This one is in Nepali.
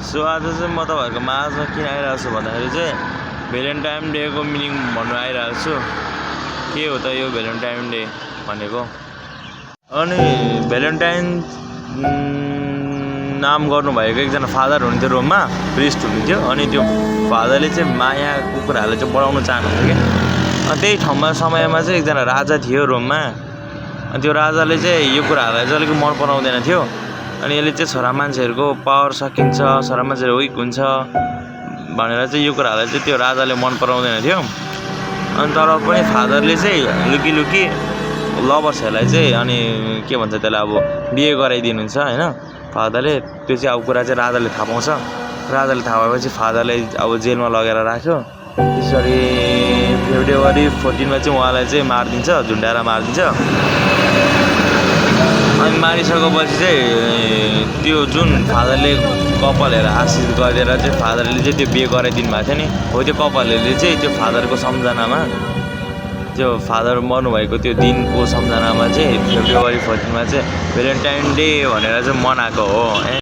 सो आज चाहिँ म तपाईँहरूको माझमा किन आइरहेको छु भन्दाखेरि चाहिँ भ्यालेन्टाइन डेको मिनिङ भन्नु आइरहेको छु। के हो त यो भ्यालेन्टाइन डे भनेको? अनि भ्यालेन्टाइन नाम गर्नुभएको एकजना फादर हुनुहुन्थ्यो रोममा, प्रिस्ट हुनुहुन्थ्यो। अनि त्यो फादरले चाहिँ मायाको कुराहरूलाई चाहिँ बढाउन चाहनुहुन्थ्यो क्या। अनि त्यही ठाउँमा समयमा चाहिँ एकजना राजा थियो रोममा। अनि त्यो राजाले चाहिँ यो कुराहरूलाई चाहिँ अलिक मन पराउँदैन थियो। अनि यसले चाहिँ छोरा मान्छेहरूको पावर सकिन्छ, छोरा मान्छेहरू विक हुन्छ भनेर चाहिँ यो कुराहरूलाई चाहिँ त्यो राजाले मन पराउँदैन थियो। अनि तर पनि फादरले चाहिँ लुकी लुकी लभर्सहरूलाई चाहिँ अनि के भन्छ त्यसलाई अब बिहे गराइदिनुहुन्छ होइन फादरले। त्यो चाहिँ अब कुरा चाहिँ राजाले थाहा पाउँछ। राजाले थाहा भएपछि फादरले अब जेलमा लगेर राख्यो। त्यसरी फेब्रुअरी 14 चाहिँ उहाँलाई चाहिँ मारिदिन्छ, झुन्डाएर मारिदिन्छ। अनि मारिसकेपछि चाहिँ त्यो जुन फादरले कपालहरू आशिष गरेर चाहिँ फादरले चाहिँ त्यो बिहे गराइदिनु भएको थियो नि, हो त्यो कपालहरूले चाहिँ त्यो फादरको सम्झनामा, त्यो फादर मर्नुभएको त्यो दिनको सम्झनामा चाहिँ फेब्रुअरी 14 चाहिँ भ्यालेन्टाइन डे भनेर चाहिँ मनाएको हो।